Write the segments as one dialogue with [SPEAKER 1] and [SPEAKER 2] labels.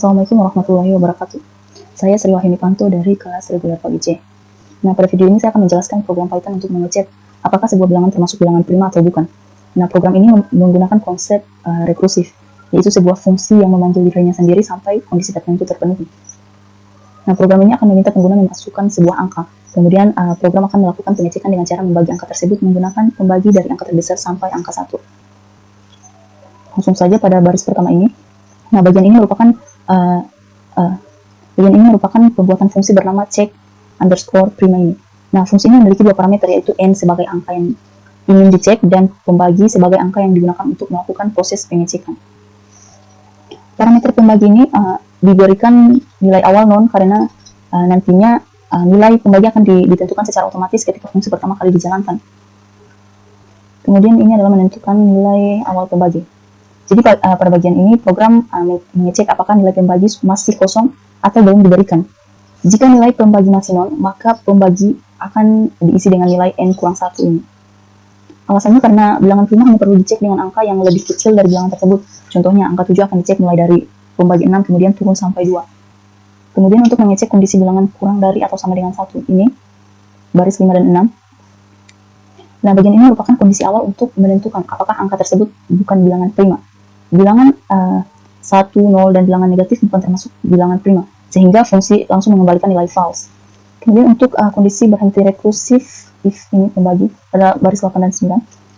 [SPEAKER 1] Assalamualaikum warahmatullahi wabarakatuh. Saya Sri Wahyuni Panto dari kelas reguler PAUD C. Nah, pada video ini saya akan menjelaskan program Python untuk mengecek apakah sebuah bilangan termasuk bilangan prima atau bukan. Nah, program ini menggunakan konsep rekursif, yaitu sebuah fungsi yang memanggil dirinya sendiri sampai kondisi tertentu terpenuhi. Nah, program ini akan meminta pengguna memasukkan sebuah angka. Kemudian program akan melakukan pengecekan dengan cara membagi angka tersebut menggunakan pembagi dari angka terbesar sampai angka 1. Langsung saja pada baris pertama ini. Nah, bagian ini merupakan pembuatan fungsi bernama check underscore prima ini. Nah, fungsi ini memiliki dua parameter, yaitu n sebagai angka yang ingin dicek dan pembagi sebagai angka yang digunakan untuk melakukan proses pengecekan. Parameter pembagi ini diberikan nilai awal non karena nantinya nilai pembagi akan ditentukan secara otomatis ketika fungsi pertama kali dijalankan. Kemudian ini adalah menentukan nilai awal pembagi. Jadi pada bagian ini program mengecek apakah nilai pembagi masih kosong atau belum diberikan. Jika nilai pembagi masih nol, maka pembagi akan diisi dengan nilai n kurang 1 ini. Alasannya karena bilangan prima hanya perlu dicek dengan angka yang lebih kecil dari bilangan tersebut. Contohnya angka 7 akan dicek mulai dari pembagi 6 kemudian turun sampai 2. Kemudian untuk mengecek kondisi bilangan kurang dari atau sama dengan 1 ini, baris 5 dan 6. Nah, bagian ini merupakan kondisi awal untuk menentukan apakah angka tersebut bukan bilangan prima. Bilangan 1, 0, dan bilangan negatif bukan termasuk bilangan prima, sehingga fungsi langsung mengembalikan nilai false. Kemudian untuk kondisi berhenti rekursif, if ini pembagi, pada baris 8 dan 9.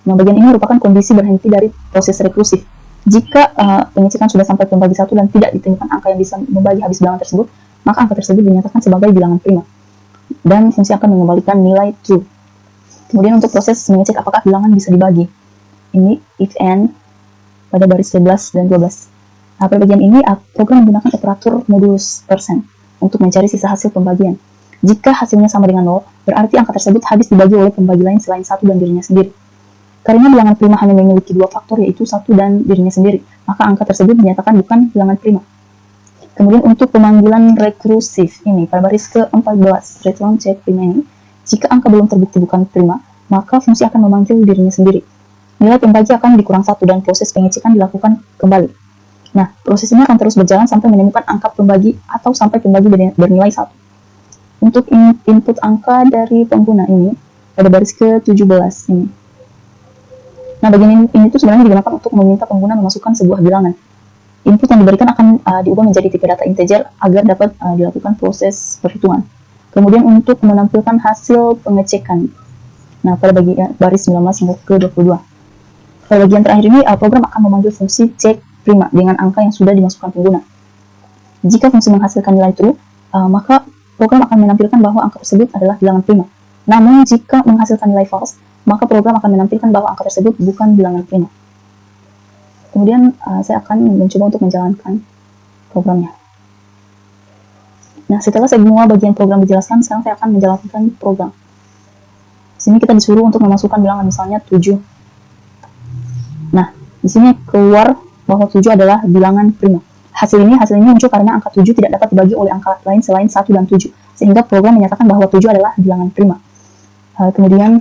[SPEAKER 1] Nah, bagian ini merupakan kondisi berhenti dari proses rekursif. Jika pengecekan sudah sampai pembagi 1 dan tidak ditemukan angka yang bisa membagi habis bilangan tersebut, maka angka tersebut dinyatakan sebagai bilangan prima, dan fungsi akan mengembalikan nilai true. Kemudian untuk proses mengecek apakah bilangan bisa dibagi, ini if n pada baris 11 dan 12. Nah, pada bagian ini program menggunakan operator modulus persen untuk mencari sisa hasil pembagian. Jika hasilnya sama dengan 0, berarti angka tersebut habis dibagi oleh pembagi lain selain 1 dan dirinya sendiri. Karena bilangan prima hanya memiliki dua faktor, yaitu 1 dan dirinya sendiri, maka angka tersebut dinyatakan bukan bilangan prima. Kemudian untuk pemanggilan rekursif ini, pada baris ke-14, return check prima ini, jika angka belum terbukti bukan prima, maka fungsi akan memanggil dirinya sendiri. Nilai pembagi akan dikurang 1 dan proses pengecekan dilakukan kembali. Nah, proses ini akan terus berjalan sampai menemukan angka pembagi atau sampai pembagi bernilai 1. Untuk input angka dari pengguna ini, pada baris ke-17 ini. Nah, bagian ini tuh sebenarnya digunakan untuk meminta pengguna memasukkan sebuah bilangan. Input yang diberikan akan diubah menjadi tipe data integer agar dapat dilakukan proses perhitungan. Kemudian untuk menampilkan hasil pengecekan. Nah, pada baris 19 hingga ke-22. Pada bagian terakhir ini, program akan memanggil fungsi check prima dengan angka yang sudah dimasukkan pengguna. Jika fungsi menghasilkan nilai true, maka program akan menampilkan bahwa angka tersebut adalah bilangan prima. Namun, jika menghasilkan nilai false, maka program akan menampilkan bahwa angka tersebut bukan bilangan prima. Kemudian, saya akan mencoba untuk menjalankan programnya. Nah, setelah semua bagian program dijelaskan, sekarang saya akan menjalankan program. Di sini kita disuruh untuk memasukkan bilangan, misalnya 7. Nah, di sini keluar bahwa 7 adalah bilangan prima. Hasilnya muncul karena angka 7 tidak dapat dibagi oleh angka lain selain 1 dan 7, sehingga program menyatakan bahwa 7 adalah bilangan prima. Kemudian,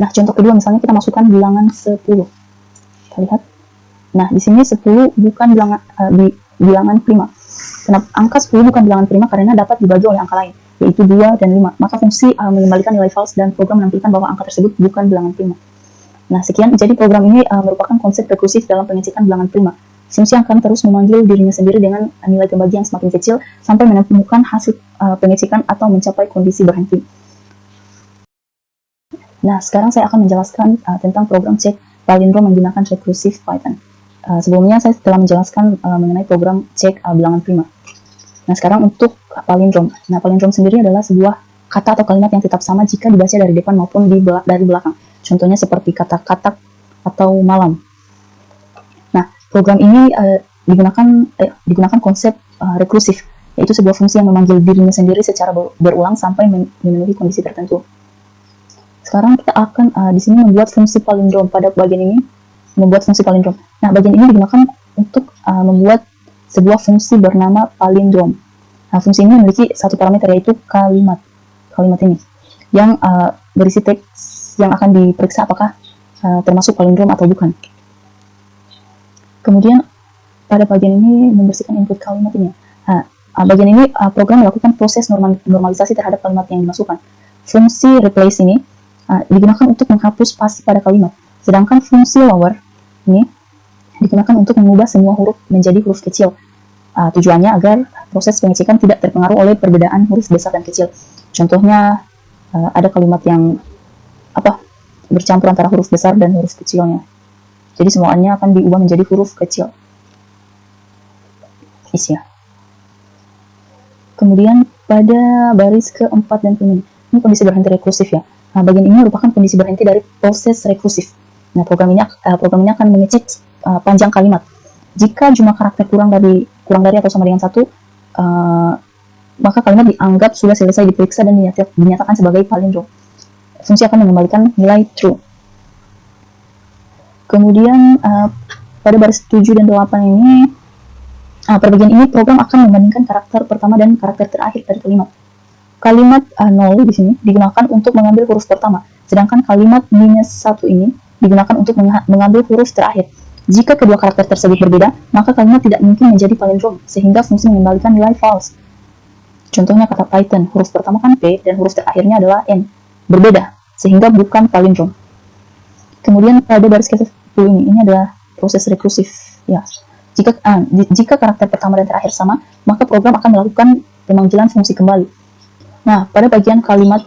[SPEAKER 1] nah, contoh kedua misalnya kita masukkan bilangan 10. Kita lihat. Nah, di sini 10 bukan bilangan prima. Kenapa angka 10 bukan bilangan prima? Karena dapat dibagi oleh angka lain, yaitu 2 dan 5. Maka fungsi mengembalikan nilai false dan program menampilkan bahwa angka tersebut bukan bilangan prima. Nah, sekian. Jadi program ini merupakan konsep rekursif dalam pengecekan bilangan prima. Fungsi akan terus memanggil dirinya sendiri dengan nilai pembagi yang semakin kecil sampai menemukan hasil pengecekan atau mencapai kondisi berhenti. Nah, sekarang saya akan menjelaskan tentang program check palindrom menggunakan rekursif Python. Sebelumnya saya telah menjelaskan mengenai program cek bilangan prima. Nah, sekarang untuk palindrom. Nah, palindrom sendiri adalah sebuah kata atau kalimat yang tetap sama jika dibaca dari depan maupun dari belakang. Contohnya seperti kata katak atau malam. Nah, program ini digunakan konsep rekursif, yaitu sebuah fungsi yang memanggil dirinya sendiri secara berulang sampai memenuhi kondisi tertentu. Sekarang kita akan di sini membuat fungsi palindrom. Pada bagian ini membuat fungsi palindrom. Nah, bagian ini digunakan untuk membuat sebuah fungsi bernama palindrom. Nah, fungsi ini memiliki satu parameter, yaitu kalimat ini yang berisi teks yang akan diperiksa apakah termasuk palindrom atau bukan. Kemudian pada bagian ini membersihkan input kalimat ini. Bagian ini program melakukan proses normalisasi terhadap kalimat yang dimasukkan. Fungsi replace ini digunakan untuk menghapus spasi pada kalimat, sedangkan fungsi lower ini digunakan untuk mengubah semua huruf menjadi huruf kecil. Tujuannya agar proses pengecekan tidak terpengaruh oleh perbedaan huruf besar dan kecil. Contohnya ada kalimat yang bercampur antara huruf besar dan huruf kecilnya. Jadi semuanya akan diubah menjadi huruf kecil. Isi ya. Kemudian pada baris keempat dan kelima, ini kondisi berhenti rekursif ya. Bagian ini merupakan kondisi berhenti dari proses rekursif. Program ini akan mengecek panjang kalimat. Jika jumlah karakter kurang dari atau sama dengan 1, maka kalimat dianggap sudah selesai diperiksa dan dinyatakan sebagai palindrom. Fungsi akan mengembalikan nilai true. Kemudian pada baris 7 dan 8 ini, pada bagian ini program akan membandingkan karakter pertama dan karakter terakhir dari kalimat. Kalimat 0 di sini digunakan untuk mengambil huruf pertama, sedangkan kalimat -1 ini digunakan untuk mengambil huruf terakhir. Jika kedua karakter tersebut berbeda, maka kalimat tidak mungkin menjadi palindrom, sehingga fungsi mengembalikan nilai false. Contohnya kata Python, huruf pertama kan P dan huruf terakhirnya adalah N. Berbeda, sehingga bukan palindrom. Kemudian pada baris ke-10 ini adalah proses rekursif. Ya. Jika karakter pertama dan terakhir sama, maka program akan melakukan pemanggilan fungsi kembali. Nah, pada bagian kalimat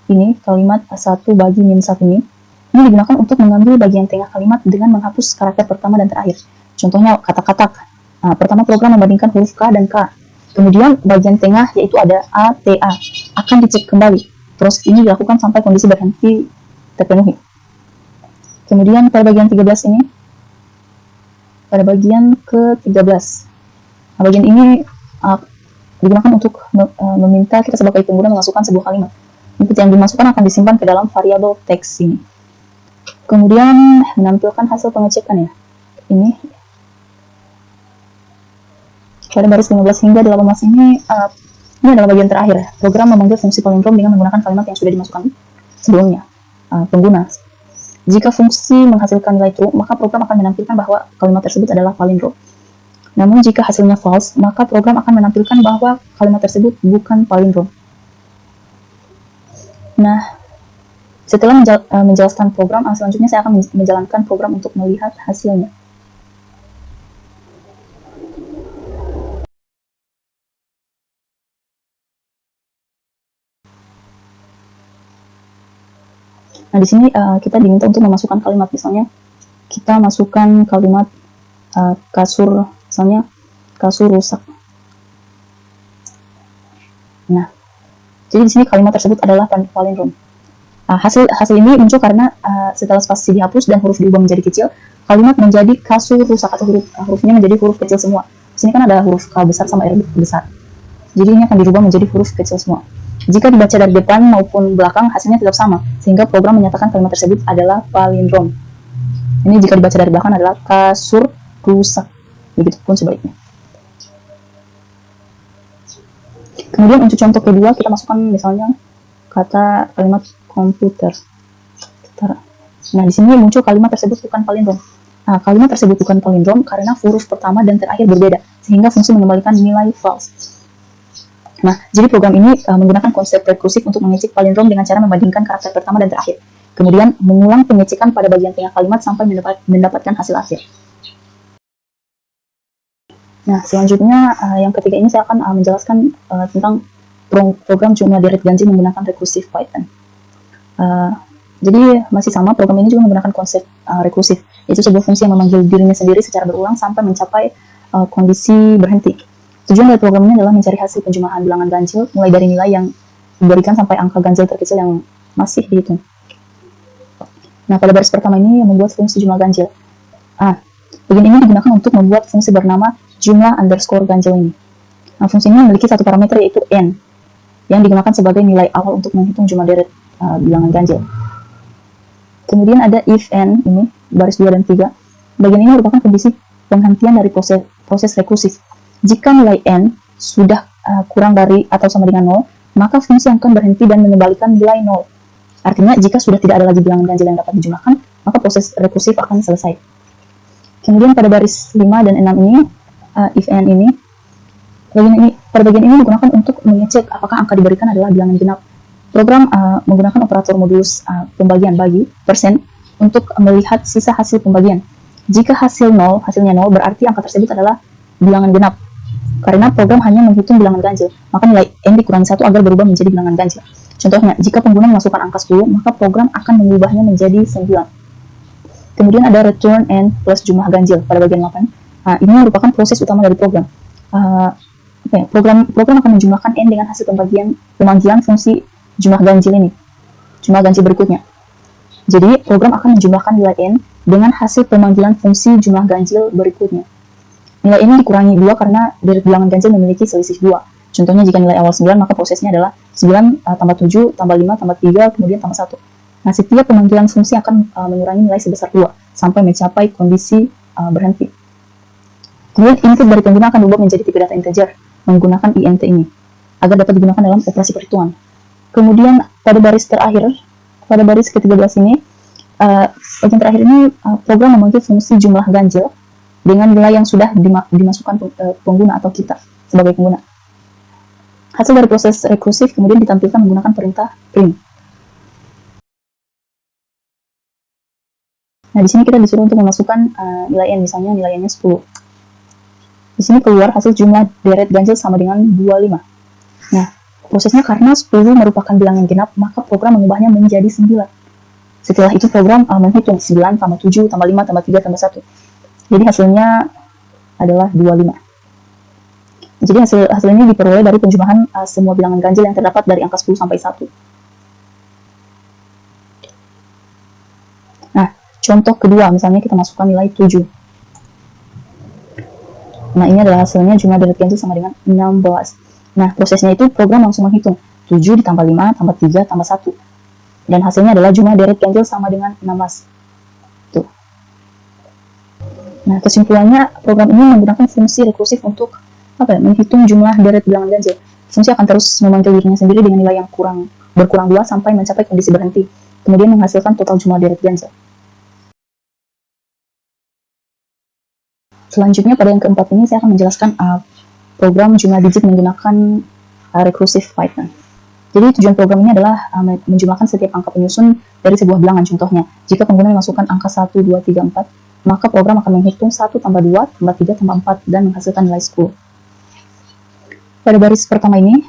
[SPEAKER 1] ini, kalimat 1 bagi -1 ini digunakan untuk mengambil bagian tengah kalimat dengan menghapus karakter pertama dan terakhir. Contohnya kata-kata. Pertama program membandingkan huruf K dan K. Kemudian bagian tengah yaitu ada A, T, A. Akan dicek kembali. Proses ini dilakukan sampai kondisi berhenti terpenuhi. Kemudian pada bagian 13 ini, pada bagian ke-13, bagian ini digunakan untuk meminta kita sebagai pengguna memasukkan sebuah kalimat. Input yang dimasukkan akan disimpan ke dalam variabel teks ini. Kemudian menampilkan hasil pengecekan ya. Ini pada baris 15 hingga 18 ini adalah bagian terakhir. Program memanggil fungsi palindrom dengan menggunakan kalimat yang sudah dimasukkan sebelumnya pengguna. Jika fungsi menghasilkan nilai true, maka program akan menampilkan bahwa kalimat tersebut adalah palindrom. Namun jika hasilnya false, maka program akan menampilkan bahwa kalimat tersebut bukan palindrom. Nah, setelah menjelaskan program, selanjutnya saya akan menjalankan program untuk melihat hasilnya. Nah, di sini kita diminta untuk memasukkan kalimat. Misalnya, kita masukkan kalimat kasur, misalnya kasur rusak. Nah, jadi di sini kalimat tersebut adalah palindrom. Hasil ini muncul karena setelah spasi dihapus dan huruf diubah menjadi kecil, kalimat menjadi kasur rusak atau hurufnya menjadi huruf kecil semua. Di sini kan ada huruf K besar sama R besar. Jadi ini akan dirubah menjadi huruf kecil semua. Jika dibaca dari depan maupun belakang, hasilnya tetap sama, sehingga program menyatakan kalimat tersebut adalah palindrom. Ini jika dibaca dari belakang adalah kasur rusak. Begitupun sebaliknya. Kemudian untuk contoh kedua, kita masukkan misalnya kata kalimat komputer. Nah, di sini muncul kalimat tersebut bukan palindrom. Kalimat tersebut bukan palindrom karena huruf pertama dan terakhir berbeda, sehingga fungsi mengembalikan nilai false. Nah, jadi program ini menggunakan konsep rekursif untuk mengecek palindrom dengan cara membandingkan karakter pertama dan terakhir. Kemudian mengulang pengecekan pada bagian tengah kalimat sampai mendapatkan hasil akhir. Nah, selanjutnya yang ketiga ini saya akan menjelaskan tentang program jumlah deret ganjil menggunakan rekursif Python. Jadi masih sama, program ini juga menggunakan konsep rekursif, yaitu sebuah fungsi yang memanggil dirinya sendiri secara berulang sampai mencapai kondisi berhenti. Tujuan dari program ini adalah mencari hasil penjumlahan bilangan ganjil mulai dari nilai yang diberikan sampai angka ganjil terkecil yang masih dihitung. Nah, pada baris pertama ini membuat fungsi jumlah ganjil. Bagian ini digunakan untuk membuat fungsi bernama jumlah underscore ganjil ini. Nah, fungsi ini memiliki satu parameter yaitu n, yang digunakan sebagai nilai awal untuk menghitung jumlah deret bilangan ganjil. Kemudian ada if n ini, baris 2 dan 3. Bagian ini merupakan kondisi penghentian dari proses rekursif. Jika nilai n sudah kurang dari atau sama dengan 0, maka fungsi akan berhenti dan mengembalikan nilai 0. Artinya, jika sudah tidak ada lagi bilangan ganjil yang dapat dijumlahkan, maka proses rekursif akan selesai. Kemudian pada baris 5 dan 6 ini, if and ini, pada bagian ini digunakan untuk mengecek apakah angka diberikan adalah bilangan genap. Program menggunakan operator modulus pembagian bagi persen untuk melihat sisa hasil pembagian. Jika hasilnya 0, berarti angka tersebut adalah bilangan genap. Karena program hanya menghitung bilangan ganjil, maka nilai n dikurangi 1 agar berubah menjadi bilangan ganjil. Contohnya, jika pengguna memasukkan angka 10, maka program akan mengubahnya menjadi 9. Kemudian ada return n plus jumlah ganjil pada bagian 8. Ini merupakan proses utama dari program. Program akan menjumlahkan n dengan hasil pemanggilan fungsi jumlah ganjil ini, jumlah ganjil berikutnya. Jadi, program akan menjumlahkan nilai n dengan hasil pemanggilan fungsi jumlah ganjil berikutnya. Nilai n dikurangi 2 karena deret bilangan ganjil memiliki selisih 2. Contohnya, jika nilai awal 9, maka prosesnya adalah 9 tambah 7, tambah 5, tambah 3, kemudian tambah 1. Nah, setiap pemanggilan fungsi akan mengurangi nilai sebesar 2, sampai mencapai kondisi berhenti. Kemudian, input dari pengguna akan berubah menjadi tipe data integer, menggunakan int ini, agar dapat digunakan dalam operasi perhitungan. Kemudian, pada baris ke-13 ini, bagian terakhir ini, program memanggil fungsi jumlah ganjil dengan nilai yang sudah dimasukkan pengguna atau kita sebagai pengguna. Hasil dari proses rekursif kemudian ditampilkan menggunakan perintah print. Nah, di sini kita disuruh untuk memasukkan nilai n, misalnya nilai n-nya 10. Di sini keluar hasil jumlah deret ganjil sama dengan 25. Nah, prosesnya karena 10 merupakan bilangan genap, maka program mengubahnya menjadi 9. Setelah itu program menghitung 9 tambah 7 tambah 5 tambah 3 tambah 1. Jadi hasilnya adalah 25. Jadi hasil ini diperoleh dari penjumlahan semua bilangan ganjil yang terdapat dari angka 10 sampai 1. Nah, contoh kedua, misalnya kita masukkan nilai 7. Nah, ini adalah hasilnya jumlah deret ganjil sama dengan 16. Nah, prosesnya itu program langsung menghitung 7 ditambah 5 tambah 3 tambah 1. Dan hasilnya adalah jumlah deret ganjil sama dengan 16. Tuh. Nah, kesimpulannya program ini menggunakan fungsi rekursif untuk menghitung jumlah deret bilangan ganjil. Fungsi akan terus memanggil dirinya sendiri dengan nilai yang berkurang 2 sampai mencapai kondisi berhenti, kemudian menghasilkan total jumlah deret ganjil. Selanjutnya pada yang keempat ini saya akan menjelaskan program jumlah digit menggunakan recursive Python. Jadi tujuan program ini adalah menjumlahkan setiap angka penyusun dari sebuah bilangan. Contohnya, jika pengguna memasukkan angka 1, 2, 3, 4, maka program akan menghitung 1 tambah 2 tambah 3 tambah 4 dan menghasilkan nilai 10. Pada baris pertama ini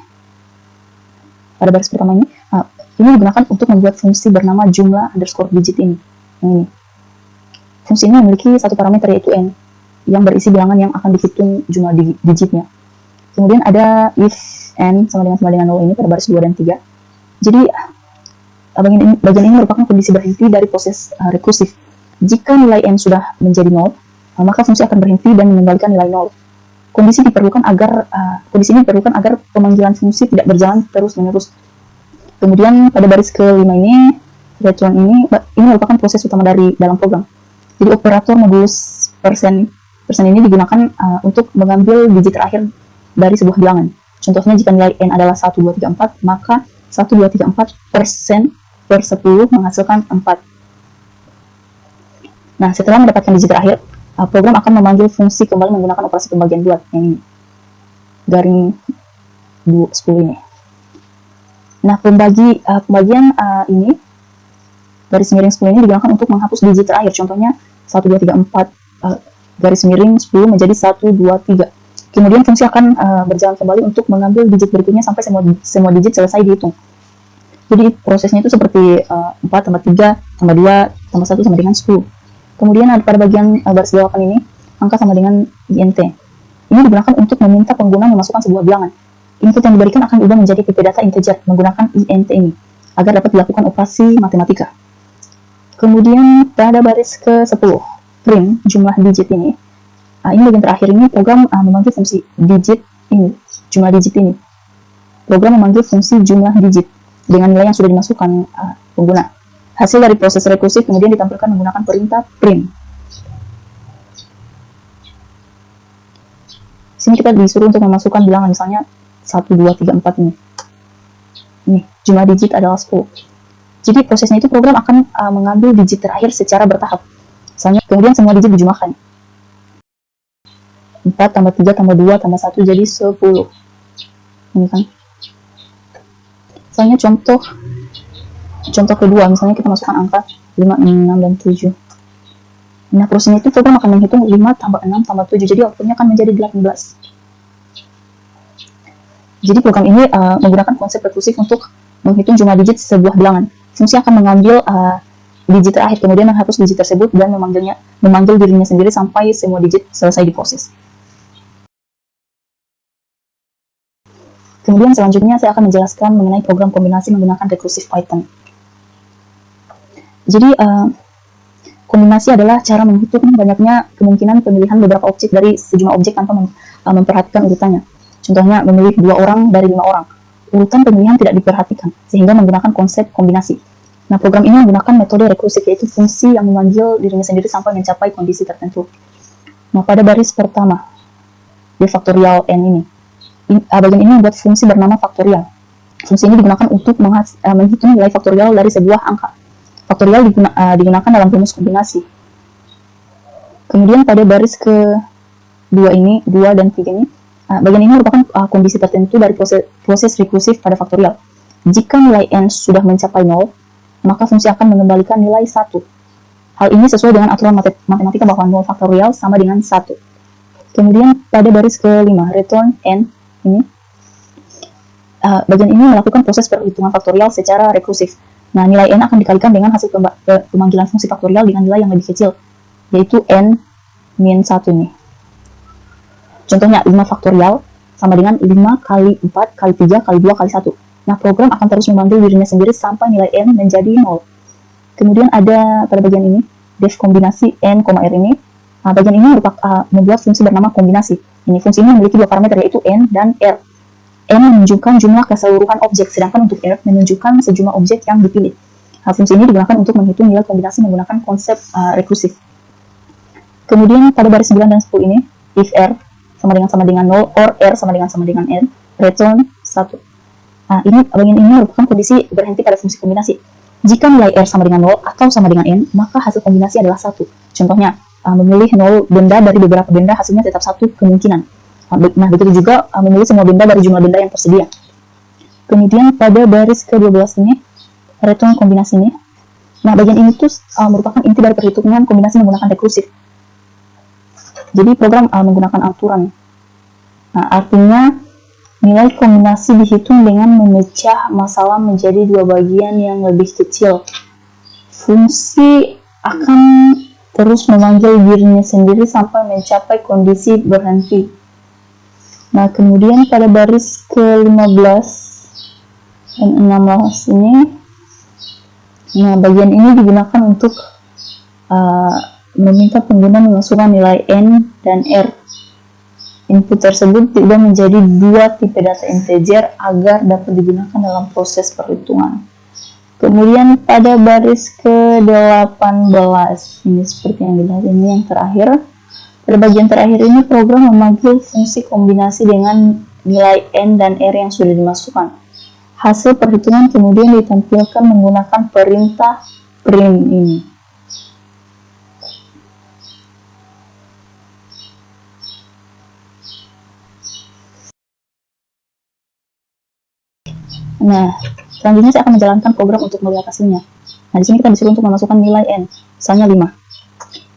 [SPEAKER 1] digunakan untuk membuat fungsi bernama jumlah underscore digit ini. Fungsi ini memiliki satu parameter yaitu n, yang berisi bilangan yang akan dihitung jumlah digitnya. Kemudian ada if n sama dengan 0 ini pada baris 2 dan 3. Jadi bagian ini merupakan kondisi berhenti dari proses rekursif. Jika nilai n sudah menjadi 0, maka fungsi akan berhenti dan mengembalikan nilai 0. Kondisi ini diperlukan agar pemanggilan fungsi tidak berjalan terus-menerus. Kemudian pada baris ke-5 ini, return ini merupakan proses utama dalam program. Jadi operator modulus persen ini digunakan untuk mengambil digit terakhir dari sebuah bilangan. Contohnya jika nilai n adalah 1, 2, 3, 4, maka 1, 2, 3, 4 persen per 10 menghasilkan 4. Nah, setelah mendapatkan digit terakhir, program akan memanggil fungsi kembali menggunakan operasi pembagian bulat yang ini, garing 10 ini. Nah, pembagian ini, garis miring 10 ini digunakan untuk menghapus digit terakhir. Contohnya 1, 2, 3, 4, garis miring 10 menjadi 1, 2, 3. Kemudian fungsi akan berjalan kembali untuk mengambil digit berikutnya sampai semua digit selesai dihitung. Jadi prosesnya itu seperti 4 tambah 3 tambah 2 tambah 1 sama dengan 10. Kemudian pada bagian baris 8 ini, angka sama dengan int. Ini digunakan untuk meminta pengguna memasukkan sebuah bilangan. Input yang diberikan akan diubah menjadi tipe data integer menggunakan int ini, agar dapat dilakukan operasi matematika. Kemudian pada baris ke-10, print jumlah digit ini. Ini bagian terakhir ini, program memanggil fungsi digit ini, jumlah digit ini. Program memanggil fungsi jumlah digit dengan nilai yang sudah dimasukkan pengguna. Hasil dari proses rekursif kemudian ditampilkan menggunakan perintah print. Sini kita disuruh untuk memasukkan bilangan, misalnya 1, 2, 3, 4 ini. Ini, jumlah digit adalah 10. Jadi prosesnya itu program akan mengambil digit terakhir secara bertahap. Misalnya, kemudian semua digit dijumlahkan. 4 tambah 3 tambah 2 tambah 1 jadi 10. Ini kan. Misalnya contoh kedua, misalnya kita masukkan angka 5, 6, dan 7. Nah, prosesnya itu program akan menghitung 5 tambah 6 tambah 7, jadi outputnya akan menjadi 18. Jadi program ini menggunakan konsep rekursif untuk menghitung jumlah digit sebuah bilangan. Fungsi akan mengambil digit terakhir, kemudian menghapus digit tersebut dan memanggil dirinya sendiri sampai semua digit selesai diproses. Kemudian selanjutnya saya akan menjelaskan mengenai program kombinasi menggunakan recursive Python. Jadi kombinasi adalah cara menghitung banyaknya kemungkinan pemilihan beberapa objek dari sejumlah objek tanpa memperhatikan urutannya. Contohnya memilih 2 orang dari 5 orang. Urutan pemilihan tidak diperhatikan, sehingga menggunakan konsep kombinasi. Nah, program ini menggunakan metode rekursif, yaitu fungsi yang memanggil dirinya sendiri sampai mencapai kondisi tertentu. Nah, pada baris pertama, di faktorial n ini, bagian ini membuat fungsi bernama faktorial. Fungsi ini digunakan untuk menghitung nilai faktorial dari sebuah angka. Faktorial digunakan dalam rumus kombinasi. Kemudian pada baris ke-2 ini, 2 dan 3 ini, bagian ini merupakan kondisi tertentu dari proses rekursif pada faktorial. Jika nilai n sudah mencapai 0, maka fungsi akan mengembalikan nilai 1. Hal ini sesuai dengan aturan matematika bahwa 0 faktorial sama dengan 1. Kemudian pada baris ke-5, return n ini, bagian ini melakukan proses perhitungan faktorial secara rekursif. Nah, nilai n akan dikalikan dengan hasil pemanggilan fungsi faktorial dengan nilai yang lebih kecil, yaitu n min 1 ini. Contohnya 5 faktorial sama dengan 5 kali 4 kali 3 kali 2 kali 1. Nah, program akan terus memanggil dirinya sendiri sampai nilai n menjadi 0. Kemudian ada pada bagian ini, def kombinasi n, r ini. Nah, bagian ini membuat fungsi bernama kombinasi. Ini fungsi ini memiliki 2 parameter, yaitu n dan r. N menunjukkan jumlah keseluruhan objek, sedangkan untuk R menunjukkan sejumlah objek yang dipilih. Nah, fungsi ini digunakan untuk menghitung nilai kombinasi menggunakan konsep rekursif. Kemudian pada baris 9 dan 10 ini, if R sama dengan 0, or R sama dengan N, return 1. Nah, bagian ini merupakan kondisi berhenti pada fungsi kombinasi. Jika nilai R sama dengan 0 atau sama dengan N, maka hasil kombinasi adalah 1. Contohnya, memilih 0 benda dari beberapa benda, hasilnya tetap 1 kemungkinan. Nah, begitu juga memilih semua benda dari jumlah benda yang tersedia. Kemudian pada baris ke-12 ini, return kombinasi ini. Nah, bagian ini tuh merupakan inti dari perhitungan kombinasi menggunakan rekursif. Jadi program menggunakan aturan. Nah, artinya nilai kombinasi dihitung dengan memecah masalah menjadi 2 bagian yang lebih kecil. Fungsi akan terus memanggil dirinya sendiri sampai mencapai kondisi berhenti. Nah, kemudian pada baris ke-15 dan 16 ini, nah, bagian ini digunakan untuk meminta pengguna memasukkan nilai n dan r. Input tersebut tidak menjadi 2 tipe data integer agar dapat digunakan dalam proses perhitungan. Kemudian pada baris ke-18, ini seperti yang dilihat ini yang terakhir. Pada bagian terakhir ini, program memanggil fungsi kombinasi dengan nilai n dan r yang sudah dimasukkan. Hasil perhitungan kemudian ditampilkan menggunakan perintah print ini. Nah, selanjutnya saya akan menjalankan program untuk melihat hasilnya. Nah, di sini kita disuruh untuk memasukkan nilai n, misalnya 5.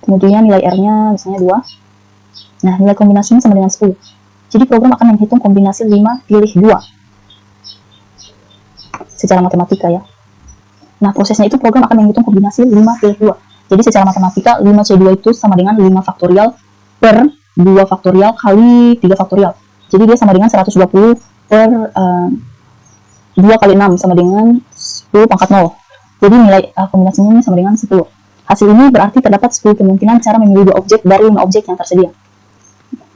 [SPEAKER 1] Kemudian nilai r-nya misalnya 2. Nah, nilai kombinasinya sama dengan 10. Jadi program akan menghitung kombinasi 5 pilih 2. Secara matematika ya. Nah, prosesnya itu program akan menghitung kombinasi 5 pilih 2. Jadi secara matematika 5C2 itu sama dengan 5 faktorial per 2 faktorial kali 3 faktorial. Jadi dia sama dengan 120 per 2 kali 6 sama dengan 10 pangkat 0. Jadi nilai kombinasinya ini sama dengan 10. Hasil ini berarti terdapat 10 kemungkinan cara memilih 2 objek dari 5 objek yang tersedia.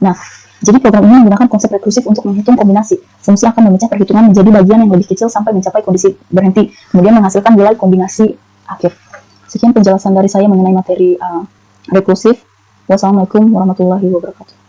[SPEAKER 1] Nah, jadi program ini menggunakan konsep rekursif untuk menghitung kombinasi. Fungsi akan memecah perhitungan menjadi bagian yang lebih kecil sampai mencapai kondisi berhenti, kemudian menghasilkan nilai kombinasi akhir. Sekian penjelasan dari saya mengenai materi rekursif. Wassalamualaikum warahmatullahi wabarakatuh.